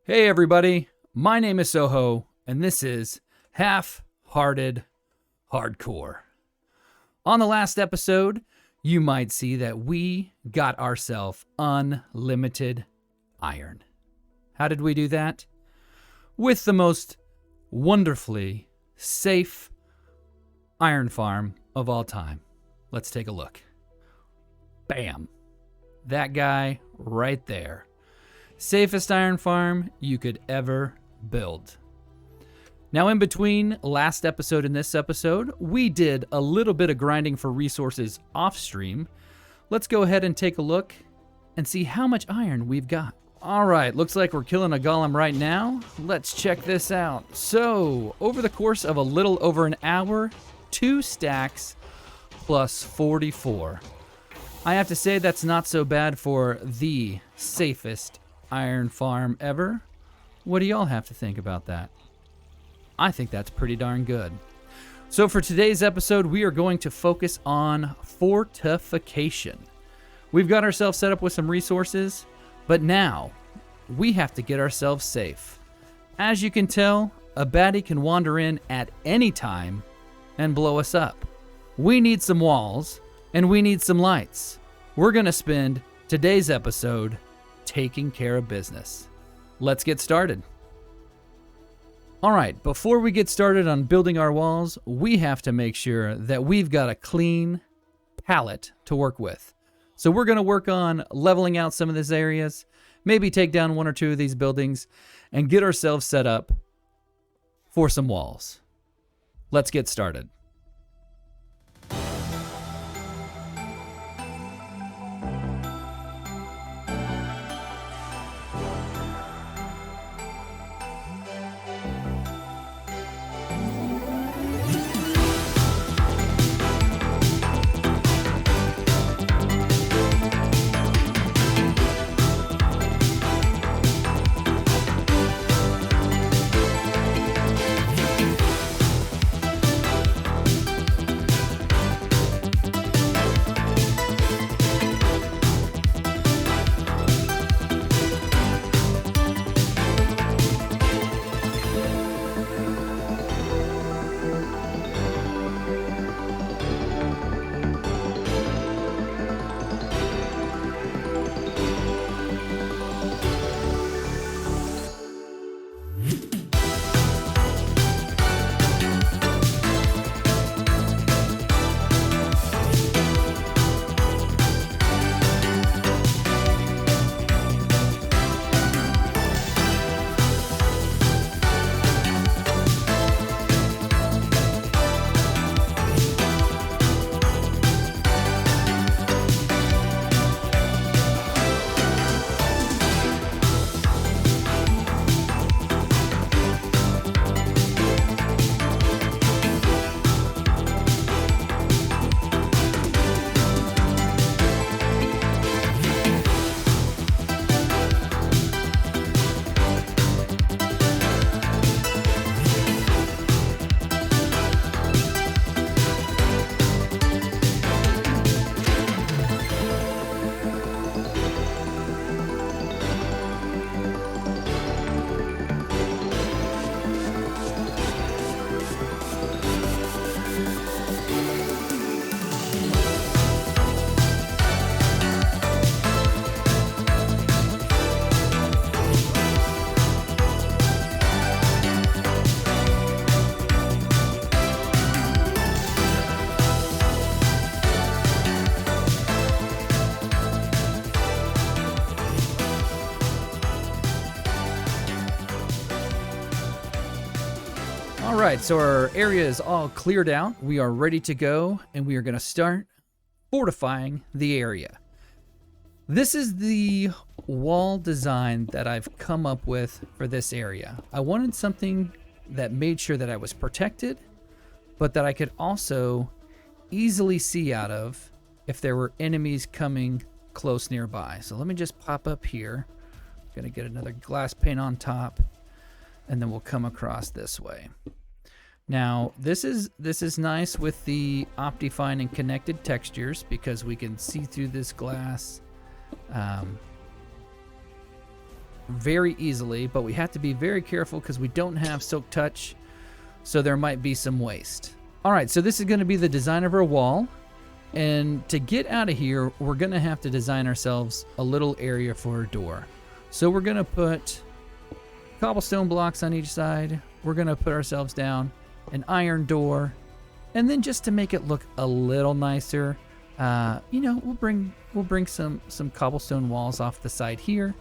Hey everybody, my name is Soho, and this is Half-Hearted Hardcore. On the last episode, you might see that we got ourselves unlimited iron. How did we do that? With the most wonderfully safe iron farm of all time. Let's take a look. Bam. That guy right there. Safest iron farm you could ever build. Now, in between last episode and this episode, we did a little bit of grinding for resources off stream. Let's go ahead and take a look and see how much iron we've got. All right, looks like we're killing a golem right now. Let's check this out. So, over the course of a little over an hour, 2 stacks plus 44. I have to say that's not so bad for the safest iron farm ever. What do y'all have to think about that? I think that's pretty darn good. So for today's episode, we are going to focus on fortification. We've got ourselves set up with some resources, but now we have to get ourselves safe. As you can tell, a baddie can wander in at any time and blow us up. We need some walls and we need some lights. We're going to spend today's episode taking care of business. Let's get started. All right, before we get started on building our walls, we have to make sure that we've got a clean palette to work with. So we're going to work on leveling out some of these areas, maybe take down 1 or 2 of these buildings, and get ourselves set up for some walls. Let's get started. All right, so our area is all cleared out. We are ready to go, and we are going to start fortifying the area. This is the wall design that I've come up with for this area. I wanted something that made sure that I was protected, but that I could also easily see out of if there were enemies coming close nearby. So let me just pop up here. I'm going to get another glass pane on top, and then we'll come across this way. Now, this is nice with the Optifine and connected textures because we can see through this glass very easily, but we have to be very careful because we don't have Silk Touch, so there might be some waste. All right, so this is going to be the design of our wall. And to get out of here, we're going to have to design ourselves a little area for a door. So we're going to put cobblestone blocks on each side. We're going to put ourselves down an iron door. And then just to make it look a little nicer, we'll bring some cobblestone walls off the side here.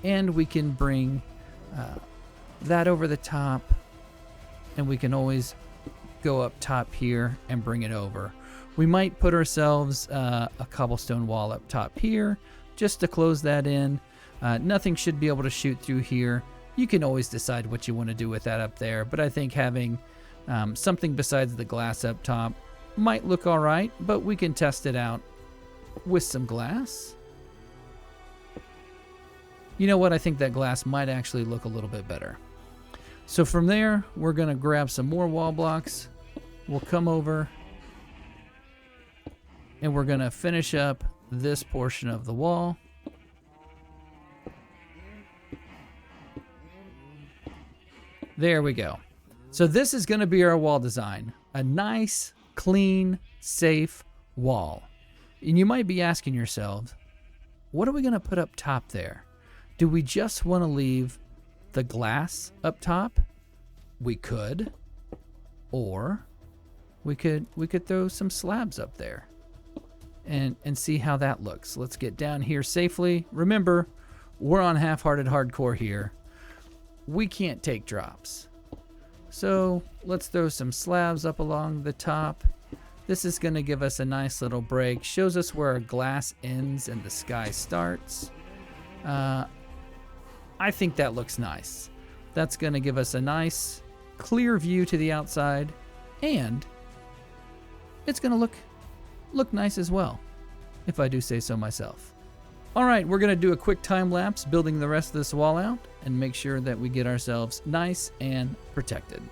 And we can bring that over the top. And we can always go up top here and bring it over. We might put ourselves a cobblestone wall up top here just to close that in. Nothing should be able to shoot through here. You can always decide what you want to do with that up there, but I think having something besides the glass up top might look all right, but we can test it out with some glass. You know what? I think that glass might actually look a little bit better. So from there, we're going to grab some more wall blocks. We'll come over and we're going to finish up this portion of the wall. There we go. So this is going to be our wall design. A nice, clean, safe wall. And you might be asking yourselves, what are we going to put up top there? Do we just want to leave the glass up top? We could. Or we could throw some slabs up there and see how that looks. Let's get down here safely. Remember, we're on half-hearted hardcore here. We can't take drops. So let's throw some slabs up along the top. This is going to give us a nice little break. Shows us where our glass ends and the sky starts. I think that looks nice. That's going to give us a nice, clear view to the outside. And it's going to look nice as well, if I do say so myself. All right, we're going to do a quick time lapse building the rest of this wall out and make sure that we get ourselves nice and protected.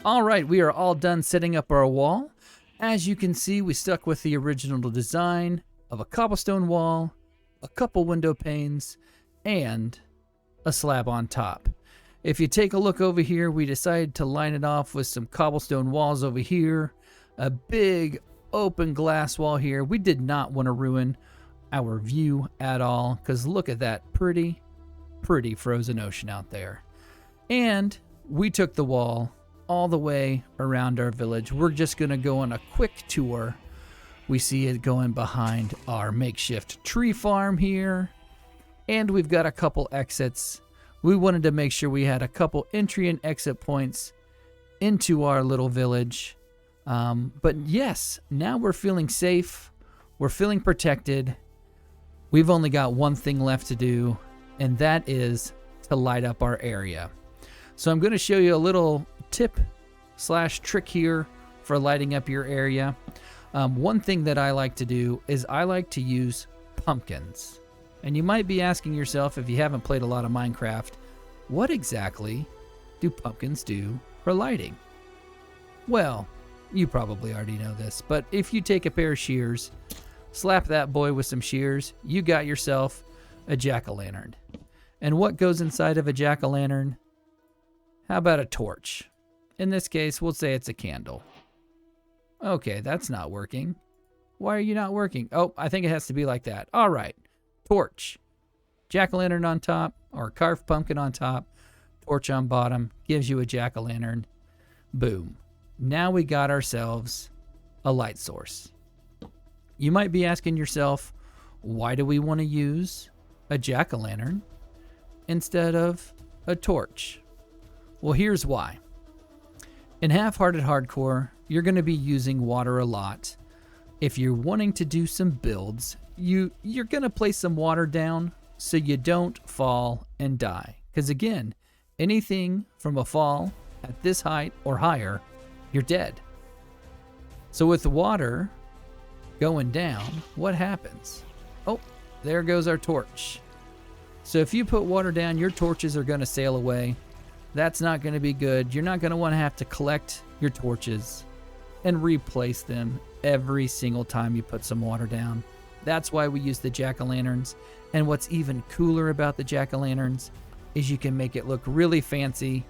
All right, we are all done setting up our wall. As you can see, we stuck with the original design of a cobblestone wall, a couple window panes, and a slab on top. If you take a look over here, we decided to line it off with some cobblestone walls over here, a big open glass wall here. We did not want to ruin our view at all, because look at that pretty frozen ocean out there. And we took the wall all the way around our village. We're just going to go on a quick tour. We see it going behind our makeshift tree farm here, and we've got a couple exits. We wanted to make sure we had a couple entry and exit points into our little village. But yes, now we're feeling safe. We're feeling protected. We've only got one thing left to do, and that is to light up our area. So I'm going to show you a little tip/trick here for lighting up your area. One thing that I like to do is I like to use pumpkins. And you might be asking yourself, if you haven't played a lot of Minecraft, what exactly do pumpkins do for lighting? Well, you probably already know this, but if you take a pair of shears, slap that boy with some shears, you got yourself a jack-o'-lantern. And what goes inside of a jack-o'-lantern? How about a torch? In this case, we'll say it's a candle. Okay, that's not working. Why are you not working? Oh, I think it has to be like that. All right. Torch. Jack-o'-lantern on top, or carved pumpkin on top, torch on bottom, gives you a jack-o'-lantern. Boom. Now we got ourselves a light source. You might be asking yourself, why do we want to use a jack-o'-lantern instead of a torch? Well, here's why. In Half-Hearted Hardcore, you're going to be using water a lot. If you're wanting to do some builds, you're going to place some water down so you don't fall and die. Because again, anything from a fall at this height or higher, you're dead. So with the water going down, what happens? Oh, there goes our torch. So if you put water down, your torches are going to sail away. That's not going to be good. You're not going to want to have to collect your torches and replace them every single time you put some water down. That's why we use the jack-o'-lanterns. And what's even cooler about the jack-o'-lanterns is you can make it look really fancy,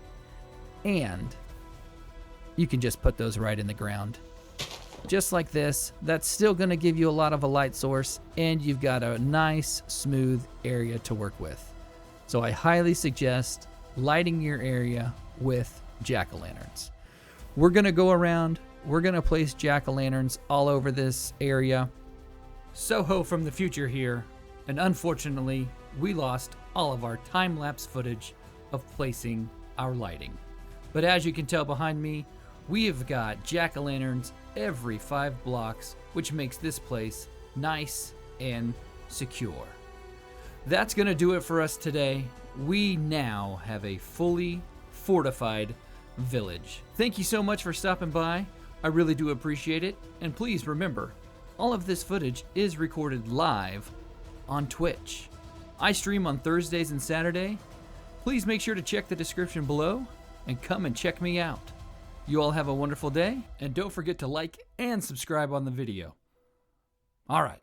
and you can just put those right in the ground. Just like this. That's still going to give you a lot of a light source, and you've got a nice, smooth area to work with. So I highly suggest lighting your area with jack-o'-lanterns. We're going to go around. We're going to place jack-o'-lanterns all over this area. Soho from the future here, and unfortunately, we lost all of our time-lapse footage of placing our lighting. But as you can tell behind me, we have got jack-o'-lanterns every 5 blocks, which makes this place nice and secure. That's going to do it for us today. We now have a fully fortified village. Thank you so much for stopping by. I really do appreciate it. And please remember, all of this footage is recorded live on Twitch. I stream on Thursdays and Saturday. Please make sure to check the description below and come and check me out. You all have a wonderful day, and don't forget to like and subscribe on the video. All right.